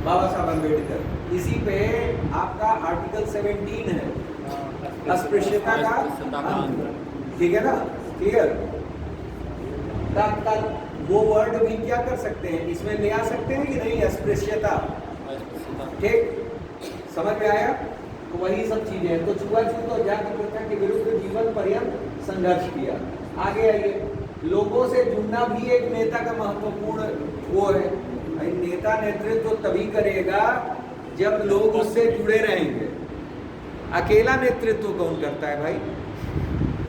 बाबा साहब अम्बेडकर। इसी पे आपका आर्टिकल 17 है, अस्पृश्यता का अंत। ठीक है ना, क्लियर। तब वो वर्ड भी क्या कर सकते हैं, इसमें ले आ सकते हैं कि नहीं, अस्पृश्यता। ठीक, समझ में आया। तो वही सब चीजें हैं। तो छुआछूत और जाति प्रथा के विरुद्ध जीवन पर्यंत संघर्ष किया। आगे आइए, लोगों से जुड़ना भी एक नेता का महत्वपूर्ण वो है। भाई नेता नेतृत्व तो तभी करेगा जब लोग उससे जुड़े रहेंगे। अकेला नेतृत्व कौन करता है भाई?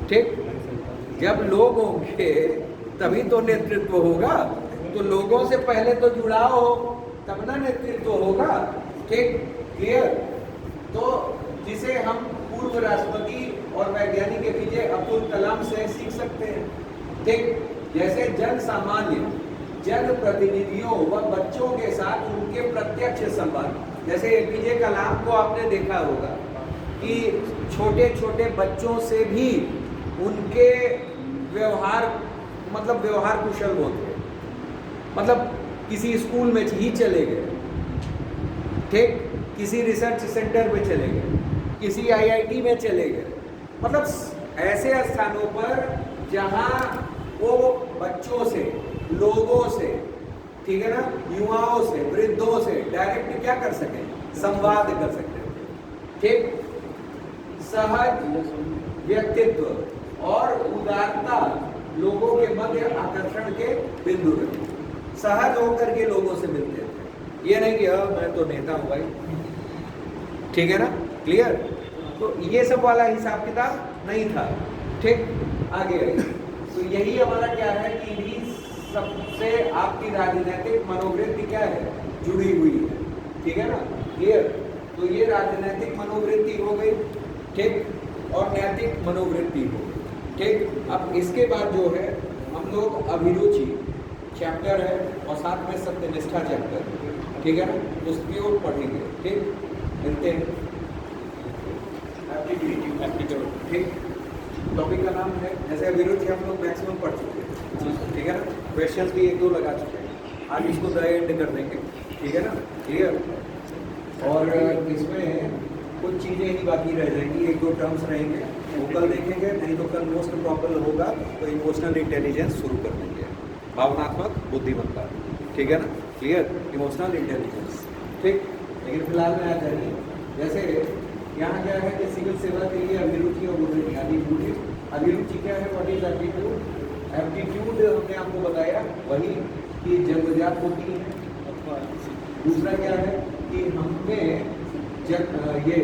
ठीक, जब लोग होंगे तभी तो नेतृत्व होगा। तो लोगों से पहले तो जुड़ाव हो, तब ना नेतृत्व होगा। ठीक, क्लियर। तो जिसे हम पूर्व राष्ट्रपति और वैज्ञानिक एपीजे अब्दुल कलाम से सीख सकते हैं। ठीक, जैसे जन सामान्य जन प्रतिनिधियों व बच्चों के साथ उनके प्रत्यक्ष संवाद। जैसे एपीजे कलाम को आपने देखा होगा कि छोटे छोटे बच्चों से भी उनके व्यवहार, मतलब व्यवहार कुशल होते हैं। मतलब किसी स्कूल में ही चले गए, ठीक, किसी रिसर्च सेंटर में चले गए, किसी आईआईटी में चले गए, मतलब ऐसे स्थानों पर जहां वो बच्चों से, लोगों से, ठीक है ना, युवाओं से, वृद्धों से डायरेक्ट क्या कर सके, संवाद कर सकते थे। ठीक, सहज व्यक्तित्व और उदारता लोगों के मध्य आकर्षण के बिंदु रहे। सहज होकर के लोगों से मिलते थे। ये नहीं कि मैं तो नेता हूं भाई, ठीक है ना, क्लियर। तो ये सब वाला हिसाब किताब नहीं था। ठीक, आगे तो यही हमारा क्या है कि इन्हीं सबसे आपकी राजनीतिक मनोवृत्ति क्या है, जुड़ी हुई है। ठीक है ना, क्लियर। तो ये राजनीतिक मनोवृत्ति हो गई, ठीक, और नैतिक मनोवृत्ति हो गई। ठीक, अब इसके बाद जो है हम लोग अभिरुचि चैप्टर है और साथ में सत्यनिष्ठा चैप्टर, ठीक है ना, उसकी ओर पढ़ेंगे। ठीक, मिलते हैं। एप्टीट्यूड, ठीक, टॉपिक का नाम है। जैसे अभिरुचि हम लोग मैक्सिमम पढ़ चुके हैं, ठीक है ना, क्वेश्चंस भी 1-2 लगा चुके हैं। आज इसको द एंड कर देंगे, ठीक है ना, क्लियर। और इसमें कुछ चीज़ें ही बाकी रह जाएंगी, 1-2 टर्म्स रहेंगे, वो कल देखेंगे। नहीं तो कल मोस्ट प्रॉपर होगा तो इमोशनल इंटेलिजेंस शुरू कर देंगे, भावनात्मक बुद्धिमत्ता, ठीक है ना, क्लियर, इमोशनल इंटेलिजेंस। ठीक, लेकिन फिलहाल में आ जाइए। जैसे यहाँ क्या है कि सिविल सेवा के लिए अभिरुचि और अभिरुचि क्या है, व्हाट इज एप्टीट्यूड। एप्टीट्यूड हमने आपको बताया वही कि जन्मजात होती है। दूसरा क्या है कि हमें ये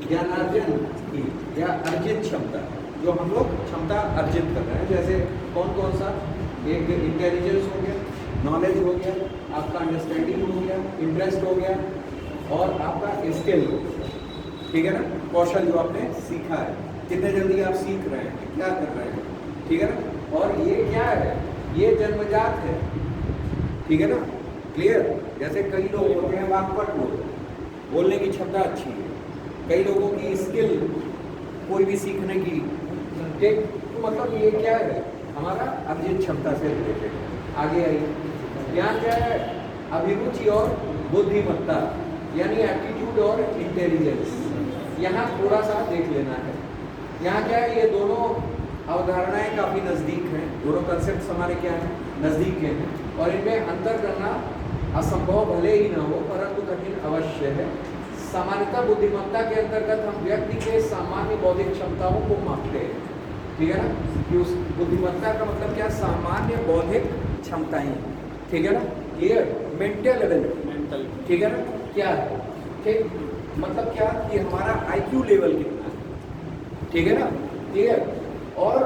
ज्ञानार्जन की या अर्जित क्षमता, जो हम लोग क्षमता अर्जित कर रहे हैं, जैसे कौन कौन सा, एक इंटेलिजेंस हो गया, नॉलेज हो गया, आपका अंडरस्टैंडिंग हो गया, इंटरेस्ट हो गया, और आपका स्किल हो गया। ठीक है ना, कौशल जो आपने सीखा है, कितने जल्दी आप सीख रहे हैं, क्या कर रहे हैं, ठीक है ना। और ये क्या है, ये जन्मजात है, ठीक है ना, क्लियर। जैसे कई लोग होते हैं वाक्पट लोग, बोलने की क्षमता अच्छी है, कई लोगों की स्किल कोई भी सीखने की, ठीक, तो मतलब ये क्या है, हमारा अर्जित क्षमता से रिलेटेड। आगे आइए, यहाँ क्या है, अभिरुचि और बुद्धिमत्ता, यानी एप्टीट्यूड और इंटेलिजेंस। यहाँ थोड़ा सा देख लेना है। यहाँ क्या है, ये दोनों अवधारणाएं काफ़ी नज़दीक हैं, दोनों कंसेप्ट हमारे क्या हैं, नज़दीक हैं, और इनमें अंतर करना असंभव भले ही ना हो, परंतु कठिन अवश्य है। सामान्यतः बुद्धिमत्ता के अंतर्गत हम व्यक्ति के सामान्य बौद्धिक क्षमताओं को मापते हैं, ठीक है ना, कि उस बुद्धिमत्ता का मतलब क्या, सामान्य बौद्धिक क्षमताएं, ठीक है ना, क्लियर। मेंटल एबिलिटी, ठीक है ना, क्या है, ठीक, मतलब क्या कि हमारा आईक्यू लेवल कितना है, ठीक है ना, क्लियर। और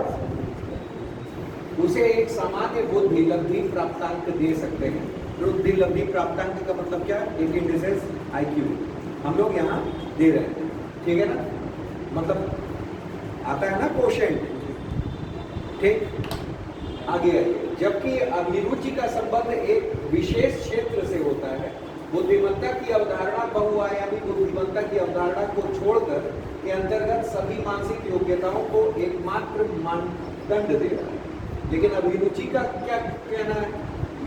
उसे एक सामान्य बुद्धि लब्धि प्राप्तांक दे सकते हैं। बुद्धि लब्धि प्राप्तांक का मतलब क्या, एक इंडिसेस आईक्यू हम लोग यहाँ दे रहे हैं, ठीक है ना, मतलब आता है ना कोशेंट, ठीक। आगे आइए, जबकि अभिरुचि का संबंध एक विशेष क्षेत्र से होता है, बुद्धिमत्ता की अवधारणा बहुआयामी बुद्धिमत्ता की अवधारणा को छोड़कर के अंतर्गत सभी मानसिक योग्यताओं को एकमात्र मानदंड दे रहा है। लेकिन अभिरुचि का क्या कहना है,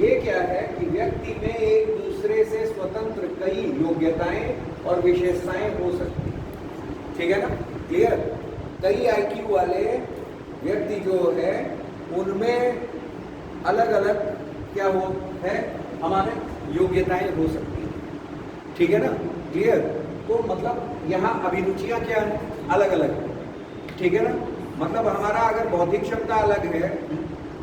ये क्या है कि व्यक्ति में एक दूसरे से स्वतंत्र योग्यताएं और विशेषताएं हो सकती हैं, ठीक है ना, क्लियर। कई आईक्यू वाले व्यक्ति जो है उनमें अलग अलग क्या हो है हमारे योग्यताएं हो सकती हैं, ठीक है ना, क्लियर। तो मतलब यहाँ अभिरुचियाँ क्या है, अलग अलग है, ठीक है ना। मतलब हमारा अगर बौद्धिक क्षमता अलग है,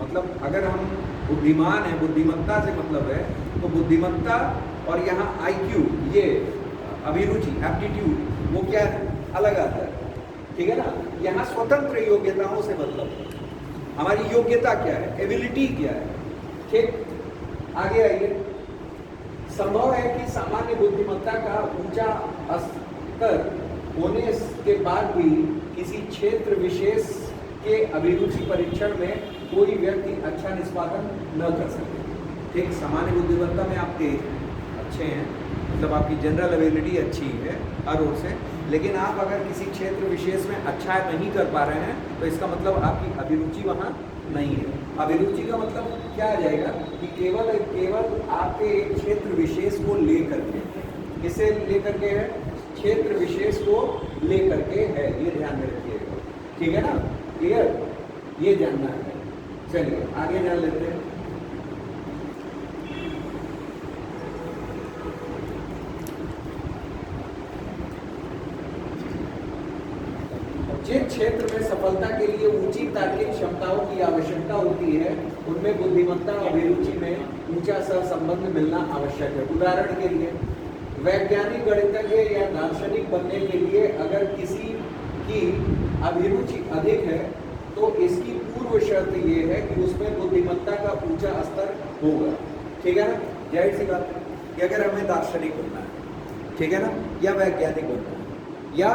मतलब अगर हम बुद्धिमान है, बुद्धिमत्ता से मतलब है, तो बुद्धिमत्ता और यहाँ आईक्यू ये अभिरुचि एप्टीट्यूड वो क्या है, अलग आता है, ठीक है ना। यहाँ स्वतंत्र योग्यताओं से मतलब है, हमारी योग्यता क्या है, एबिलिटी क्या है, ठीक। आगे आइए। संभव है कि सामान्य बुद्धिमत्ता का ऊंचा स्तर होने के बाद भी किसी क्षेत्र विशेष के अभिरुचि परीक्षण में कोई व्यक्ति अच्छा निष्पादन न कर सके, ठीक। सामान्य बुद्धिमत्ता में आपके अच्छे हैं, मतलब आपकी जनरल एबिलिटी अच्छी है हर ओर से, लेकिन आप अगर किसी क्षेत्र विशेष में अच्छा नहीं कर पा रहे हैं तो इसका मतलब आपकी अभिरुचि वहाँ नहीं है। अभिरुचि का मतलब क्या आ जाएगा कि केवल आपके एक क्षेत्र विशेष को लेकर के, किसे लेकर के है, क्षेत्र विशेष को लेकर के है, ये ध्यान में रखिएगा, ठीक है ना, क्लियर, ये जानना है। चलिए आगे जान लेते हैं। जिन क्षेत्र में सफलता के लिए ऊंची तार्किक क्षमताओं की आवश्यकता होती है उनमें बुद्धिमत्ता और अभिरुचि में ऊंचा सहसंबंध मिलना आवश्यक है। उदाहरण के लिए वैज्ञानिक, गणितज्ञ या दार्शनिक बनने के लिए अगर किसी की अभिरुचि अधिक है तो इसकी पूर्व शर्त ये है कि उसमें बुद्धिमत्ता का ऊंचा स्तर होगा, ठीक है ना। जाहिर सी बात है कि अगर हमें दार्शनिक बनना है, ठीक है ना, या वैज्ञानिक बनना है या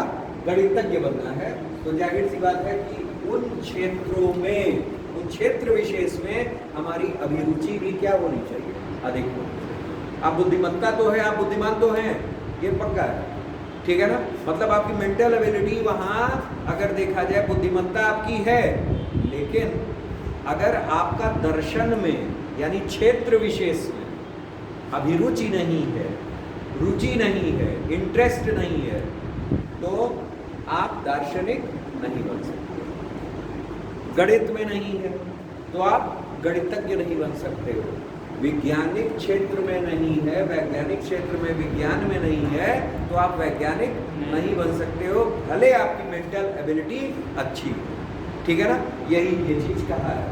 गणितज्ञ बनना है, तो जाहिर सी बात है कि उन क्षेत्रों में, उन क्षेत्र विशेष में हमारी अभिरुचि भी क्या होनी चाहिए, अधिक होनी चाहिए। आप बुद्धिमत्ता तो है, आप बुद्धिमान तो हैं, ये पक्का है, ठीक है ना। मतलब आपकी मेंटल एबिलिटी वहाँ अगर देखा जाए बुद्धिमत्ता आपकी है, लेकिन अगर आपका दर्शन में यानी क्षेत्र विशेष में अभिरुचि नहीं है, रुचि नहीं है, इंटरेस्ट नहीं है, तो आप दार्शनिक नहीं बन सकते। गणित में नहीं है तो आप गणितज्ञ नहीं बन सकते हो, वैज्ञानिक क्षेत्र में नहीं है, वैज्ञानिक क्षेत्र में विज्ञान में नहीं है तो आप वैज्ञानिक नहीं बन सकते हो, भले आपकी मेंटल एबिलिटी अच्छी है, ठीक है ना। यही ये चीज कहा है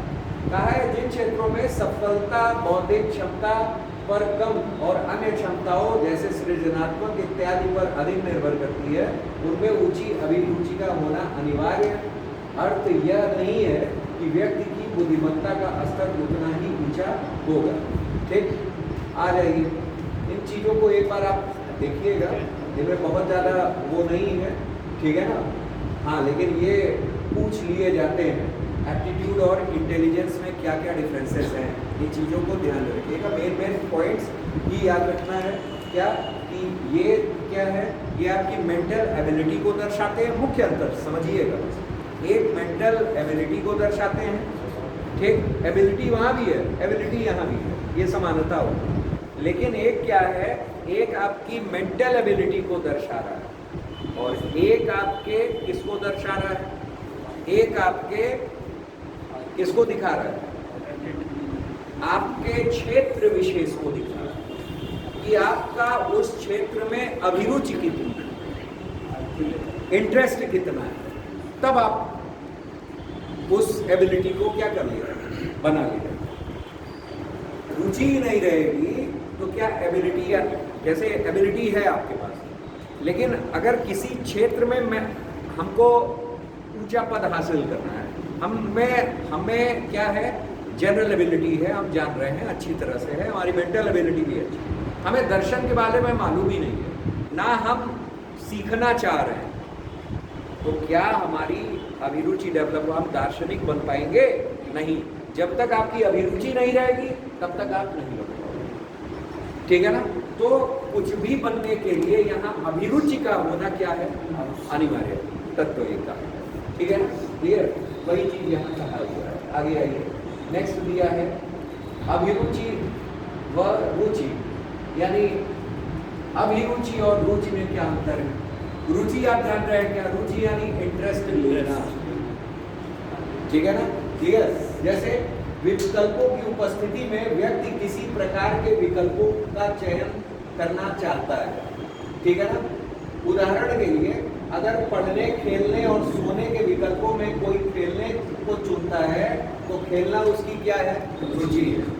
जिन क्षेत्रों में सफलता बौद्धिक क्षमता पर कम और अन्य क्षमताओं जैसे सृजनात्मक इत्यादि पर अधिक निर्भर करती है उनमें ऊंची अभिरुचि का होना अनिवार्य है। अर्थ यह नहीं है कि व्यक्ति की बुद्धिमत्ता का स्तर उतना ही ऊंचा होगा, ठीक। आ जाइए, इन चीज़ों को एक बार आप देखिएगा, इनमें बहुत ज़्यादा वो नहीं है, ठीक है ना। हाँ, लेकिन ये पूछ लिए जाते हैं एप्टीट्यूड और इंटेलिजेंस में क्या क्या डिफरेंसेस हैं, इन चीज़ों को ध्यान में रखिएगा। मेन पॉइंट्स ही याद रखना है क्या कि ये क्या है, ये आपकी मेंटल एबिलिटी को दर्शाते हैं। मुख्य अंतर समझिएगा, एक मेंटल एबिलिटी को दर्शाते हैं, ठीक, एबिलिटी वहाँ भी है, एबिलिटी यहाँ भी है, ये समानता हो, लेकिन एक क्या है, एक आपकी मेंटल एबिलिटी को दर्शा रहा है और एक आपके किसको दर्शा रहा है, एक आपके किसको दिखा रहा है, आपके क्षेत्र विशेष को दिखा रहा है कि आपका उस क्षेत्र में अभिरुचि कितनी है, इंटरेस्ट कितना है, तब आप उस एबिलिटी को क्या कर लेगा, बना लेगा। रुचि ही नहीं रहेगी तो क्या एबिलिटी, या जैसे एबिलिटी है आपके पास, लेकिन अगर किसी क्षेत्र में हमको ऊंचा पद हासिल करना है, हमें क्या है, जनरल एबिलिटी है, हम जान रहे हैं अच्छी तरह से है, हमारी मेंटल एबिलिटी भी अच्छी, हमें दर्शन के बारे में मालूम ही नहीं है, ना हम सीखना चाह रहे हैं, तो क्या हमारी अभिरुचि डेवलप, हम दार्शनिक बन पाएंगे? नहीं। जब तक आपकी अभिरुचि नहीं रहेगी तब तक आप नहीं बन पाओगे, ठीक है ना। तो कुछ भी बनने के लिए यहाँ अभिरुचि का होना क्या है, अनिवार्य तत्व एक का, ठीक है ना, क्लियर। वही चीज यहाँ कहा हुआ है। आगे आइए, नेक्स्ट दिया है अभिरुचि व रुचि, यानी अभिरुचि और रुचि में क्या अंतर है? रुचि आप जान रहे हैं क्या? रुचि यानी इंटरेस्ट लेना, ठीक है ना, क्लियर। जैसे विकल्पों की उपस्थिति में व्यक्ति किसी प्रकार के विकल्पों का चयन करना चाहता है, ठीक है ना। उदाहरण के लिए अगर पढ़ने, खेलने और सोने के विकल्पों में कोई खेलने को चुनता है तो खेलना उसकी क्या है? रुचि है।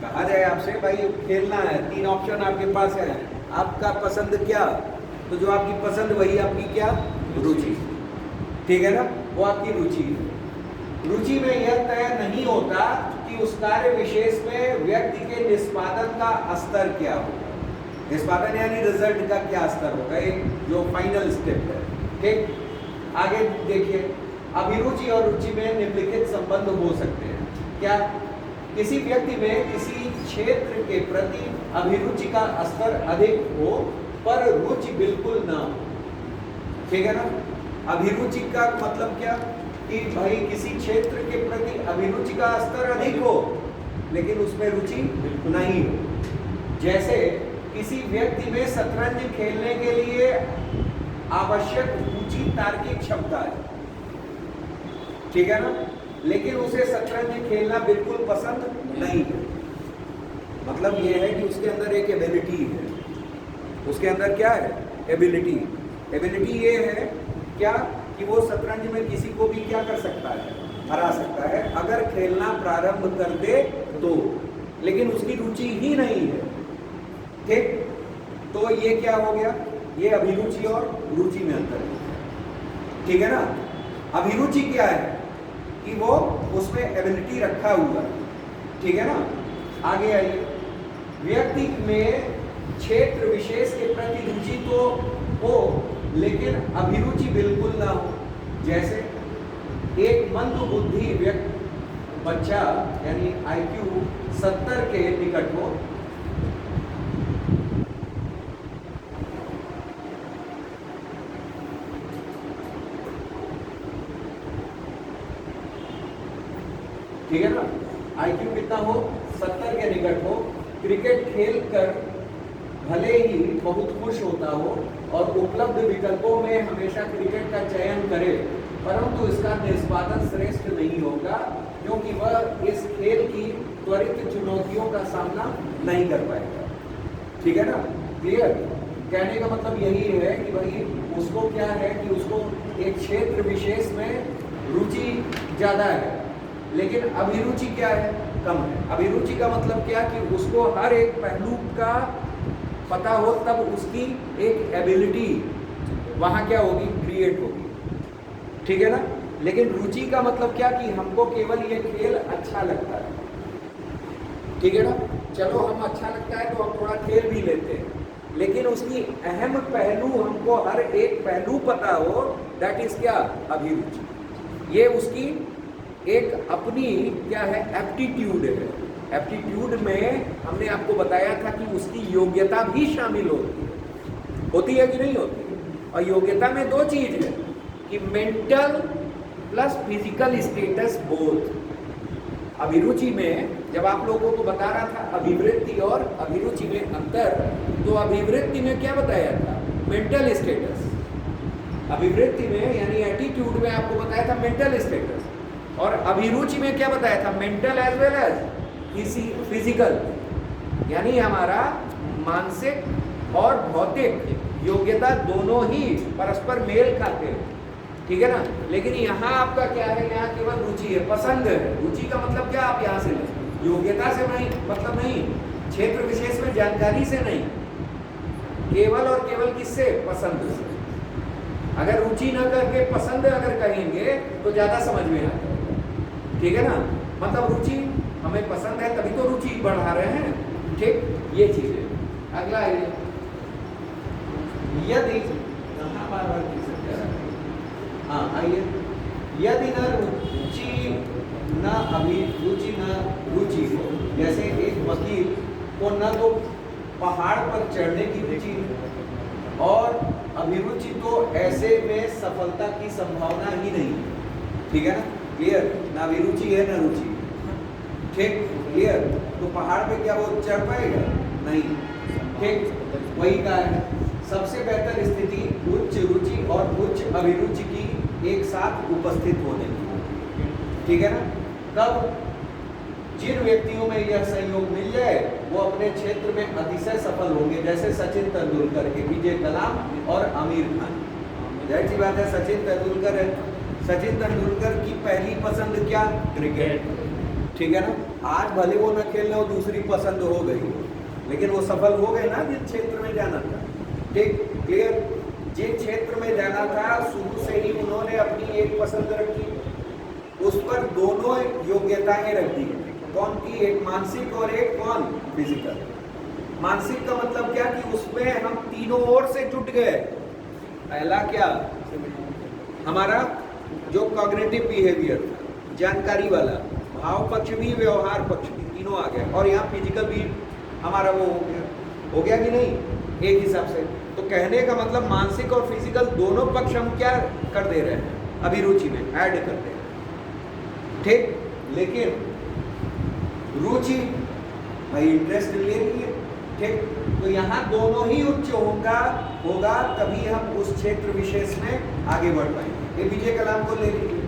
कहा जाए आपसे भाई खेलना है, 3 ऑप्शन आपके पास है, आपका पसंद क्या? तो जो आपकी पसंद वही आपकी क्या? रुचि, ठीक है ना, वो आपकी रुचि है। रुचि में यह तय नहीं होता कि उस कार्य विशेष में व्यक्ति के निष्पादन का स्तर क्या हो। निष्पादन यानी रिजल्ट का क्या स्तर होगा, एक जो फाइनल स्टेप है, ठीक। आगे देखिए, अभिरुचि और रुचि में निम्नलिखित संबंध हो सकते हैं। क्या? किसी व्यक्ति में किसी क्षेत्र के प्रति अभिरुचि का स्तर अधिक हो पर रुचि बिल्कुल ना हो, ठीक है ना। अभिरुचि का मतलब क्या कि भाई किसी क्षेत्र के प्रति अभिरुचि का स्तर अधिक हो लेकिन उसमें रुचि नहीं हो। जैसे किसी व्यक्ति में शतरंज खेलने के लिए आवश्यक ऊंची तार्किक क्षमता है, ठीक है ना, लेकिन उसे शतरंज खेलना बिल्कुल पसंद नहीं है। मतलब यह है कि उसके अंदर एक एबिलिटी है, उसके अंदर क्या है? एबिलिटी। एबिलिटी ये है क्या कि वो शतरंज में किसी को भी क्या कर सकता है? हरा सकता है अगर खेलना प्रारंभ कर दे तो, लेकिन उसकी रुचि ही नहीं है, ठीक। तो ये क्या हो गया? ये अभिरुचि और रुचि में अंतर है, ठीक है ना। अभिरुचि क्या है कि वो उसमें एबिलिटी रखा हुआ है, ठीक है ना। आगे आइए, व्यक्ति में क्षेत्र विशेष के प्रति रुचि तो हो लेकिन अभिरुचि बिल्कुल ना हो। जैसे एक मंदबुद्धि व्यक्ति बच्चा यानी IQ 70 के निकट हो, ठीक है ना, IQ कितना हो? 70 के निकट हो, क्रिकेट खेल कर भले ही बहुत खुश होता हो और उपलब्ध विकल्पों में हमेशा क्रिकेट का चयन करे, परंतु इसका निष्पादन श्रेष्ठ नहीं होगा क्योंकि वह इस खेल की त्वरित चुनौतियों का सामना नहीं कर पाएगा, ठीक है ना, क्लियर। कहने का मतलब यही है कि भाई उसको क्या है कि उसको एक क्षेत्र विशेष में रुचि ज़्यादा है लेकिन अभिरुचि क्या है? कम है। अभिरुचि का मतलब क्या कि उसको हर एक पहलू का पता हो, तब उसकी एक एबिलिटी वहाँ क्या होगी? क्रिएट होगी, ठीक है ना। लेकिन रुचि का मतलब क्या कि हमको केवल ये खेल अच्छा लगता है, ठीक है ना। चलो हम अच्छा लगता है तो हम थोड़ा खेल भी लेते हैं, लेकिन उसकी अहम पहलू हमको हर एक पहलू पता हो, दैट इज क्या? अभिरुचि। ये उसकी एक अपनी क्या है? एप्टीट्यूड है। एप्टीट्यूड में हमने आपको बताया था कि उसकी योग्यता भी शामिल होती है कि नहीं होती? और योग्यता में 2 चीज है कि mental plus physical status both. अभिरुचि में जब आप लोगों को बता रहा था अभिवृत्ति और अभिरुचि में अंतर, तो अभिवृत्ति में क्या बताया था? Mental status. अभिवृत्ति में यानी एटीट्यूड में आपको बताया था मेंटल स्टेटस, और अभिरुचि में क्या बताया था? Mental as well as physical, यानी हमारा मानसिक और भौतिक योग्यता दोनों ही परस्पर मेल खाते हैं, ठीक है ना। लेकिन यहाँ आपका क्या है? यहाँ केवल रुचि है, पसंद है। रुचि का मतलब क्या? आप यहाँ से लें, योग्यता से नहीं, मतलब नहीं, क्षेत्र विशेष में जानकारी से नहीं, केवल और केवल किससे? पसंद से। अगर रुचि न करके पसंद अगर कहेंगे तो ज्यादा समझ में आता है, ठीक है ना। मतलब रुचि हमें पसंद है तभी तो रुचि बढ़ा रहे हैं, ठीक, ये चीज है। अगला आइए, यदि बार हाँ आइए, यदि न रुचि न अभिरुचि न रुचि हो, जैसे एक वकील को न तो पहाड़ पर चढ़ने की रुचि और अभिरुचि तो ऐसे में सफलता की संभावना ही नहीं, ठीक है ना, क्लियर। ना अभिरुचि है ना रुचि, ठीक, क्लियर। तो पहाड़ पे क्या वो चढ़ पाएगा? नहीं, ठीक, वही कहा है। सबसे बेहतर स्थिति उच्च रुचि और उच्च अभिरुचि की एक साथ उपस्थित होने की, ठीक है ना। तब जिन व्यक्तियों में यह सहयोग मिल जाए वो अपने क्षेत्र में अतिशय सफल होंगे, जैसे सचिन तेंदुलकर, एपीजे कलाम और आमिर खान। जाहिर सी बात है, सचिन तेंदुलकर है, सचिन तेंदुलकर की पहली पसंद क्या? क्रिकेट, ठीक है ना। आज भले वो न खेलने हो, दूसरी पसंद हो गई, लेकिन वो सफल हो गए ना जिस क्षेत्र में जाना था। ठीक, क्लियर। जिस क्षेत्र में जाना था शुरू से ही उन्होंने अपनी एक पसंद रखी, उस पर दोनों योग्यताएं रख दी। कौन की? एक मानसिक और एक कौन? फिजिकल। मानसिक का मतलब क्या कि उसमें हम तीनों ओर से जुट गए। पहला क्या? हमारा जो कॉग्निटिव बिहेवियर था, जानकारी वाला, भाव पक्ष भी व्यवहार पक्ष भी, तीनों आ गए। और यहाँ फिजिकल भी हमारा वो हो गया कि नहीं एक हिसाब से। तो कहने का मतलब मानसिक और फिजिकल दोनों पक्ष हम क्या कर दे रहे हैं? अभिरुचि में ऐड कर दे रहे हैं, ठीक। लेकिन रुचि भाई इंटरेस्ट ले लिए, ठीक। तो यहाँ दोनों ही उच्च होगा तभी हम उस क्षेत्र विशेष में आगे बढ़ पाएंगे। एपीजे कलाम को ले लीजिए,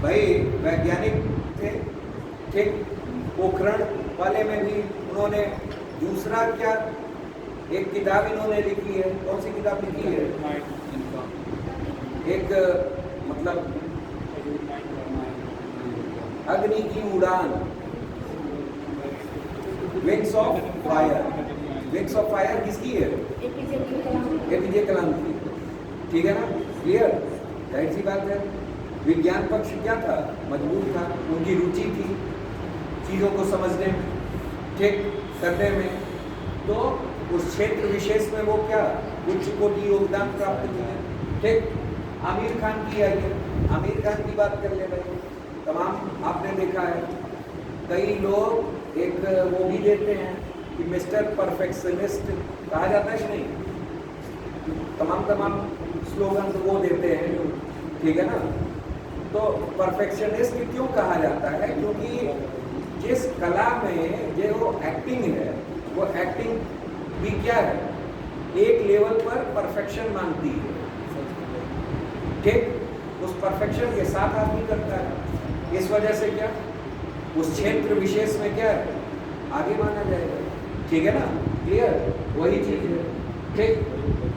भाई वैज्ञानिक थे, ठीक। पोखरण वाले में भी उन्होंने दूसरा क्या, एक किताब इन्होंने लिखी है। कौन सी किताब लिखी है? एक मतलब अग्नि की उड़ान, wings of fire. Wings of fire किसकी है? एपीजे कलाम की, ठीक है ना। क्लियर, जाहिर सी बात है। विज्ञान पक्ष क्या था? मजबूत था, उनकी रुचि थी चीज़ों को समझने में, ठीक, करने में। तो उस क्षेत्र विशेष में वो क्या उच्च कोटि योगदान प्राप्त किए, ठीक। आमिर खान की आइए, आमिर खान की बात कर ले भाई। तमाम आपने देखा है, कई लोग एक वो भी देते हैं कि मिस्टर परफेक्शनिस्ट कहा जाता है कि नहीं, तमाम स्लोगन वो देते हैं, ठीक है ना। तो परफेक्शनिस्ट क्यों कहा जाता है? क्योंकि जिस कला में जो एक्टिंग है, वो एक्टिंग भी क्या है, एक लेवल पर परफेक्शन मांगती है, ठीक। उस परफेक्शन के साथ आदमी करता है, इस वजह से क्या उस क्षेत्र विशेष में क्या है आगे माना जाएगा, ठीक है ना। क्लियर, वही चीज है, ठीक।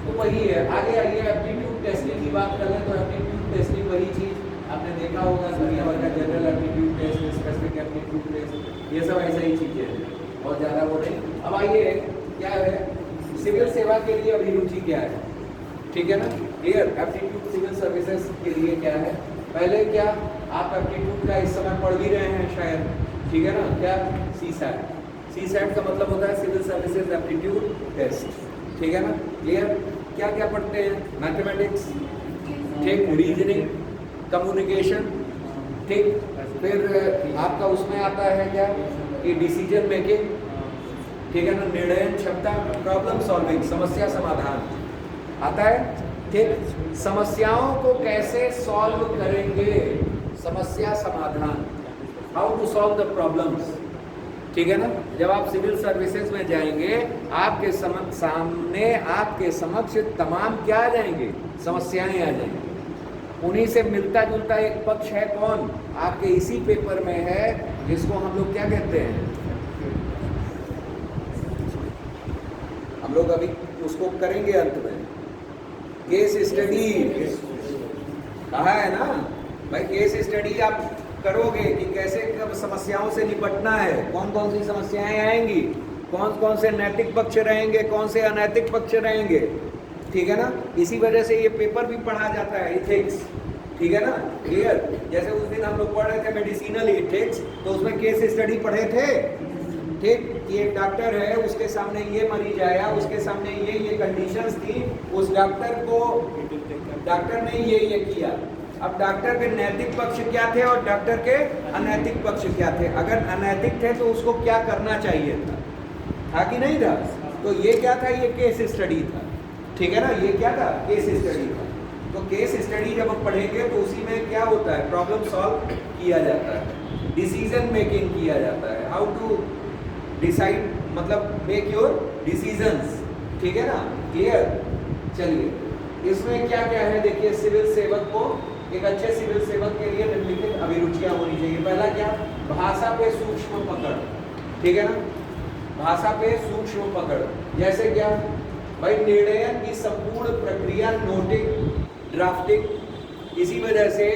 तो वही है। आगे आइए एप्टीट्यूड टेस्टिंग की बात कर लें तो एप्टीट्यूड टेस्टिंग वही चीज आपने देखा होगा, दुनिया भर का general aptitude test, specific aptitude test, ये सब ऐसा ही चीजें हैं और ज़्यादा वो नहीं। अब आइए क्या है, सिविल सेवा के लिए अभिरुचि क्या है, ठीक है ना। क्लियर, एप्टीट्यूड सिविल सर्विसेज के लिए क्या है? पहले क्या आप एप्टीट्यूड का इस समय पढ़ भी रहे हैं शायद, ठीक है ना। क्या? सीसैट। सीसैट का मतलब होता है सिविल सर्विसेज एप्टीट्यूड टेस्ट, ठीक है ना। क्लियर, क्या क्या पढ़ते हैं? मैथमेटिक्स, ठीक, रीजनिंग, कम्युनिकेशन, ठीक। फिर आपका उसमें आता है क्या कि डिसीजन मेकिंग, ठीक है ना, निर्णय क्षमता, प्रॉब्लम सॉल्विंग, समस्या समाधान आता है, ठीक। समस्याओं को कैसे सॉल्व करेंगे, समस्या समाधान, how to solve the problems, ठीक है ना। जब आप सिविल सर्विसेज में जाएंगे आपके सामने आपके समक्ष तमाम क्या आ जाएंगे, समस्याएं आ जाएंगी। उन्हीं से मिलता जुलता एक पक्ष है कौन, आपके इसी पेपर में है, जिसको हम लोग क्या कहते हैं, हम लोग अभी उसको करेंगे अंत में, केस स्टडी। कहा है ना भाई, केस स्टडी आप करोगे कि कैसे कब समस्याओं से निपटना है, कौन कौन सी समस्याएं आएंगी, कौन कौन से नैतिक पक्ष रहेंगे, कौन से अनैतिक पक्ष रहेंगे, ठीक है ना। इसी वजह से ये पेपर भी पढ़ा जाता है, इथिक्स, ठीक है ना। क्लियर, जैसे उस दिन हम लोग पढ़ रहे थे मेडिसिनल इथिक्स, तो उसमें केस स्टडी पढ़े थे, ठीक, कि एक डॉक्टर है, उसके सामने ये मरीज आया, उसके सामने ये कंडीशंस थी, उस डॉक्टर ने ये किया। अब डॉक्टर के नैतिक पक्ष क्या थे और डॉक्टर के अनैतिक पक्ष क्या थे? अगर अनैतिक थे तो उसको क्या करना चाहिए था कि नहीं था? तो ये क्या था, ये केस स्टडी था, ठीक है ना। ये क्या था, केस स्टडी था। तो केस स्टडी जब हम पढ़ेंगे तो उसी में क्या होता है, प्रॉब्लम सॉल्व किया जाता है, डिसीजन मेकिंग किया जाता है, हाउ टू डिसाइड, मतलब मेक योर डिसीजंस, ठीक है ना, क्लियर। चलिए, इसमें क्या क्या है देखिए। सिविल सेवक को, एक अच्छे सिविल सेवक के लिए निम्नलिखित अभिरुचियां होनी चाहिए। पहला क्या, भाषा पे सूक्ष्म पकड़, ठीक है ना, भाषा पे सूक्ष्म पकड़। जैसे क्या भाई, निर्णयन की संपूर्ण प्रक्रिया, नोटिंग, ड्राफ्टिंग। इसी वजह से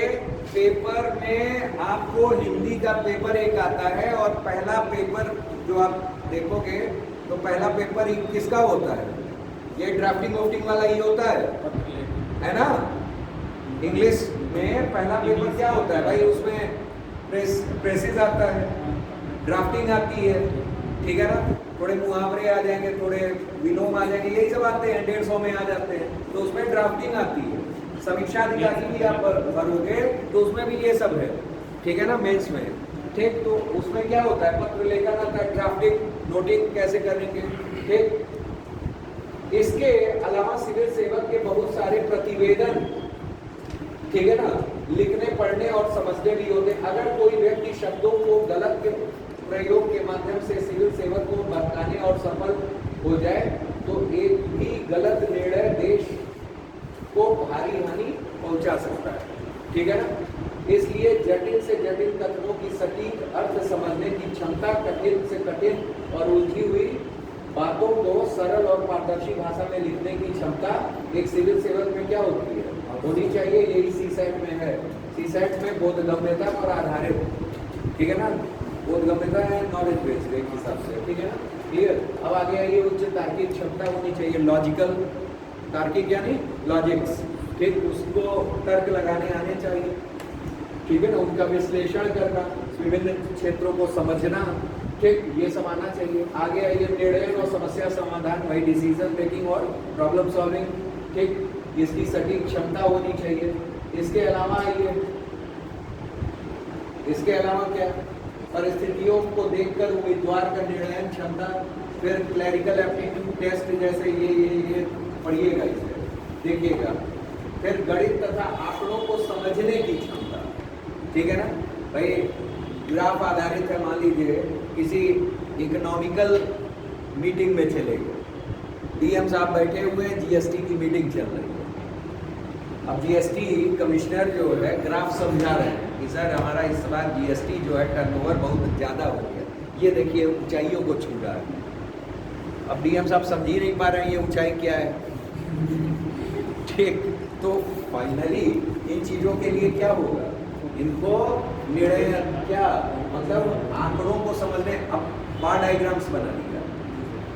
पेपर में आपको हिंदी का पेपर एक आता है, और पहला पेपर जो आप देखोगे तो पहला पेपर किसका होता है, ये ड्राफ्टिंग वोटिंग वाला ही होता है ना। इंग्लिश में पहला पेपर क्या होता है भाई, उसमें प्रेसिस आता है, ड्राफ्टिंग आती है, ठीक है ना, थोड़े मुहावरे आ जाएंगे, थोड़े विलोम आ जाएंगे, यही सब आते हैं, 150 में आ जाते हैं, तो उसमें ड्राफ्टिंग आती है। समीक्षा अधिकारी भी आप भरोगे तो उसमें भी ये सब है, ठीक है ना, मेंस में, ठीक। तो उसमें क्या होता है, पत्र लेखन आता है, ड्राफ्टिंग, नोटिंग कैसे करेंगे, ठीक। इसके अलावा सिविल सेवक के बहुत सारे प्रतिवेदन, ठीक है ना, लिखने, पढ़ने और समझने भी होते हैं। अगर कोई व्यक्ति शब्दों को गलत के प्रयोग के माध्यम से सिविल सेवक को भटकाने और सफल हो जाए तो एक भी गलत निर्णय देश को भारी हानि पहुंचा सकता है, ठीक है ना। इसलिए जटिल से जटिल तत्वों की सटीक अर्थ समझने की क्षमता, कठिन से कठिन और उलझी हुई बातों को सरल और पारदर्शी भाषा में लिखने की क्षमता एक सिविल सेवक में क्या होती है, होनी चाहिए। यही सीसैट में है। सीसैट में बोधगम्यता पर आधारित, ठीक है ना, बोधगम्यता है नॉलेज बेस्ड एक हिसाब से, ठीक है ना, क्लियर। अब आगे आइए, उच्च तार्किक क्षमता होनी चाहिए, लॉजिकल, तार्किक यानी लॉजिक्स, ठीक, उसको तर्क लगाने आने चाहिए, ठीक है ना, उनका विश्लेषण करना, विभिन्न क्षेत्रों को समझना, ठीक, ये सब आना चाहिए। आगे आइए, निर्णय और समस्या समाधान, वही डिसीजन मेकिंग और प्रॉब्लम सॉल्विंग, ठीक, इसकी सटीक क्षमता होनी चाहिए। इसके अलावा आइए, इसके अलावा क्या, परिस्थितियों को देखकर उम्मीदवार का निर्णय क्षमता, फिर क्लरिकल एप्टीट्यूड टेस्ट, जैसे ये पढ़िएगा, इसे देखिएगा। फिर गणित तथा आंकड़ों को समझने की क्षमता, ठीक है ना भाई, ग्राफ आधारित है, मान लीजिए किसी इकोनॉमिकल मीटिंग में चले गए, डीएम साहब बैठे हुए हैं, जीएसटी की मीटिंग चल रही है। अब जीएसटी कमिश्नर जो है ग्राफ समझा रहे हैं कि सर हमारा इस बार जीएसटी जो है टर्नओवर बहुत ज़्यादा हो गया, ये देखिए ऊंचाइयों को छू रहा है। अब डीएम साहब समझ ही नहीं पा रहे हैं ये ऊंचाई क्या है, ठीक। तो फाइनली इन चीज़ों के लिए क्या होगा, इनको निर्णय क्या, मतलब आंकड़ों को समझने, अब बार डायग्राम्स बना दिया,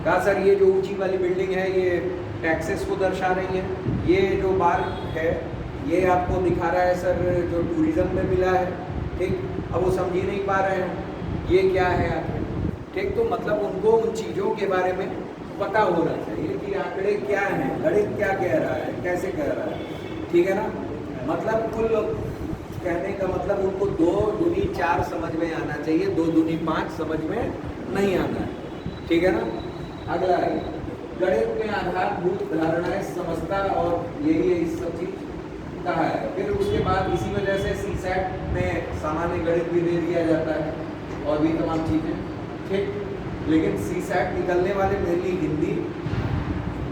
कहा सर ये जो ऊंची वाली बिल्डिंग है ये टैक्सेस को दर्शा रही है, ये जो बार है ये आपको दिखा रहा है सर जो टूरिज्म में मिला है, ठीक। अब वो समझ ही नहीं पा रहे हैं ये क्या है आखिर, ठीक। तो मतलब उनको उन चीज़ों के बारे में पता होना चाहिए कि आंकड़े क्या हैं, गणित क्या कह रहा है, कैसे कह रहा है, ठीक है ना। मतलब कुल कहने का मतलब उनको 2 दूनी 4 समझ में आना चाहिए, 2 दूनी 5 समझ में नहीं आना है, ठीक है ना। अगला है गणित में आधारभूत धारणाएं समझता, और यही है इस सब चीज कहा है। फिर उसके बाद इसी वजह से सीसैट में सामान्य गणित भी दे दिया जाता है और भी तमाम चीज़ें, ठीक। लेकिन सीसैट निकलने वाले मेनली हिंदी,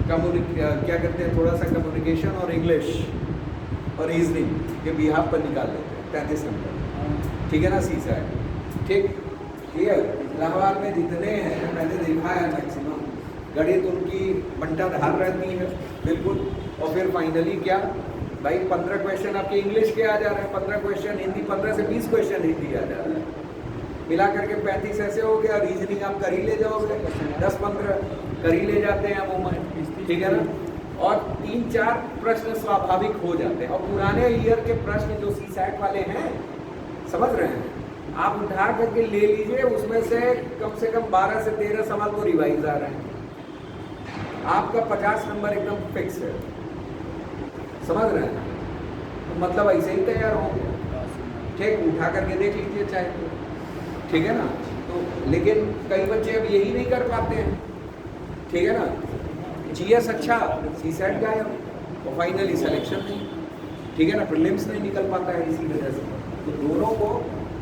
क्या करते हैं, थोड़ा सा कम्युनिकेशन और इंग्लिश और रीजनिंग के बिहाफ पर निकाल लेते हैं 35 नंबर, ठीक है ना, सीसैट, ठीक, क्लियर। इलाहाबाद में जितने हैं मैंने देखा है मैक्सिमम गणित उनकी बंटाधार रहती है, बिल्कुल। और फिर फाइनली क्या भाई, 15 क्वेश्चन आपके इंग्लिश के आ जा रहे हैं, 15 क्वेश्चन हिंदी, 15 से 20 क्वेश्चन हिंदी आ जा रहा है, मिला करके 35 ऐसे हो गया। रीजनिंग आप कर ही ले जाओगे, 10-15 कर ही ले जाते हैं अमूमन, ठीक है ना। और 3-4 प्रश्न स्वाभाविक हो जाते हैं, और पुराने ईयर के प्रश्न जो सीसैट वाले हैं, समझ रहे हैं, आप उठा करके ले लीजिए, उसमें से कम 12 से 13 सवाल तो रिवाइज आ रहे हैं, आपका 50 नंबर एकदम फिक्स है, समझ रहे हैं। तो मतलब ऐसे ही तैयार हो गया, ठीक, उठा करके देख लीजिए चाहे तो, ठीक है ना। तो लेकिन कई बच्चे अब यही नहीं कर पाते हैं, ठीक है ना, जीएस अच्छा, सीसैट गायब, और फाइनली सिलेक्शन नहीं, ठीक है ना, प्रीलिम्स नहीं निकल पाता है इसी वजह से। तो दोनों को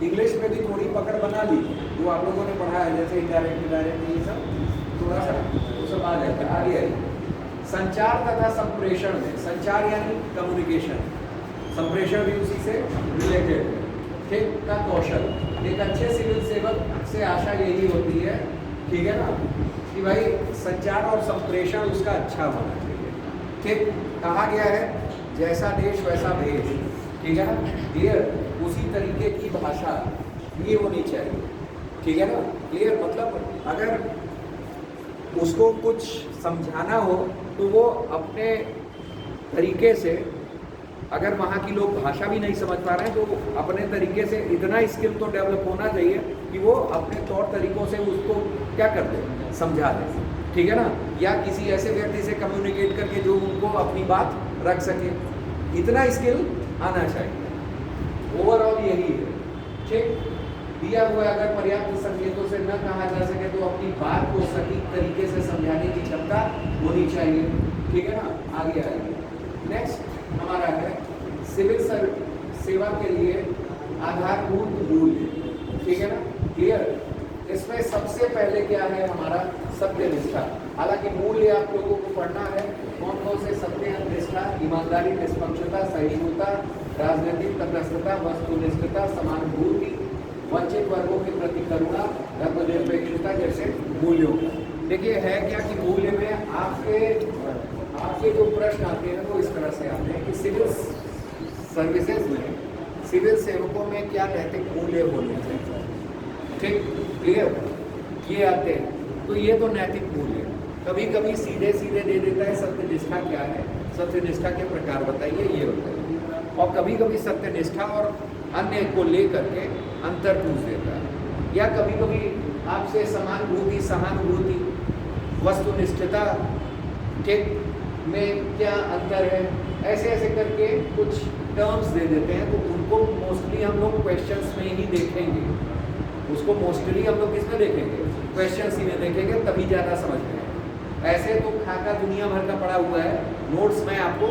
इंग्लिश में भी थोड़ी पकड़ बना ली, जो आप लोगों ने पढ़ा है, जैसे इनडायरेक्ट ये सब थोड़ा सा वो सब आ जाता है। आगे आइए, संचार तथा संप्रेषण में, संचार यानी कम्युनिकेशन, संप्रेषण भी उसी से रिलेटेड है, ठीक, का कौशल। एक अच्छे सिविल सेवक से आशा यही होती है, ठीक है ना, कि भाई संचार और संप्रेषण उसका अच्छा होना चाहिए, ठीक। कहा गया है जैसा देश वैसा भेष, ठीक है ना, क्लियर। उसी तरीके की भाषा ये होनी चाहिए, ठीक है ना, क्लियर। मतलब अगर उसको कुछ समझाना हो तो वो अपने तरीके से, अगर वहाँ की लोग भाषा भी नहीं समझ पा रहे हैं तो अपने तरीके से इतना स्किल तो डेवलप होना चाहिए कि वो अपने तौर तरीकों से उसको क्या कर दे, समझा दे, ठीक है ना। या किसी ऐसे व्यक्ति से कम्युनिकेट करके जो उनको अपनी बात रख सके, इतना स्किल आना चाहिए। ओवरऑल यही है, ठीक। दिया हुआ अगर पर्याप्त संकेतों से न कहा जा सके तो अपनी बात को सटीक तरीके से समझाने की क्षमता होनी चाहिए, ठीक है ना। आगे आइए, नेक्स्ट हमारा है सिविल सेवा के लिए आधारभूत मूल्य, ठीक है ना, क्लियर। इसमें सबसे पहले क्या है हमारा सत्यनिष्ठा। हालांकि मूल्य आप लोगों को पढ़ना है, कौन कौन से सत्यनिष्ठा, ईमानदारी, निष्पक्षता, सहिष्णुता, राजनीतिक तटस्थता, वस्तुनिष्ठता, समानुभूति, वंचित वर्गों के प्रति करुणा, धर्मनिरपेक्षता जैसे मूल्यों का। देखिए है क्या कि मूल्य में आपके जो प्रश्न आते हैं वो इस तरह से आते हैं कि सिविल सर्विसेज में, सिविल सेवकों में क्या नैतिक मूल्य होने चाहिए, ठीक, क्लियर, ये आते हैं। तो ये तो नैतिक मूल्य कभी कभी सीधे सीधे दे देता है, सत्यनिष्ठा क्या है, सत्यनिष्ठा के प्रकार बताइए, ये होता है। और कभी कभी सत्यनिष्ठा और अन्य को लेकर के अंतर पूछ देता है, या कभी कभी आपसे समानुभूति, सहानुभूति, वस्तुनिष्ठता, ठीक, में क्या अंतर है, ऐसे ऐसे करके कुछ टर्म्स दे देते हैं। तो उनको मोस्टली हम लोग क्वेश्चंस में ही देखेंगे, उसको मोस्टली हम लोग किसमें देखेंगे, क्वेश्चंस ही में देखेंगे, तभी ज़्यादा समझ में आएगा। ऐसे तो खाका दुनिया भर का पड़ा हुआ है, नोट्स मैं आपको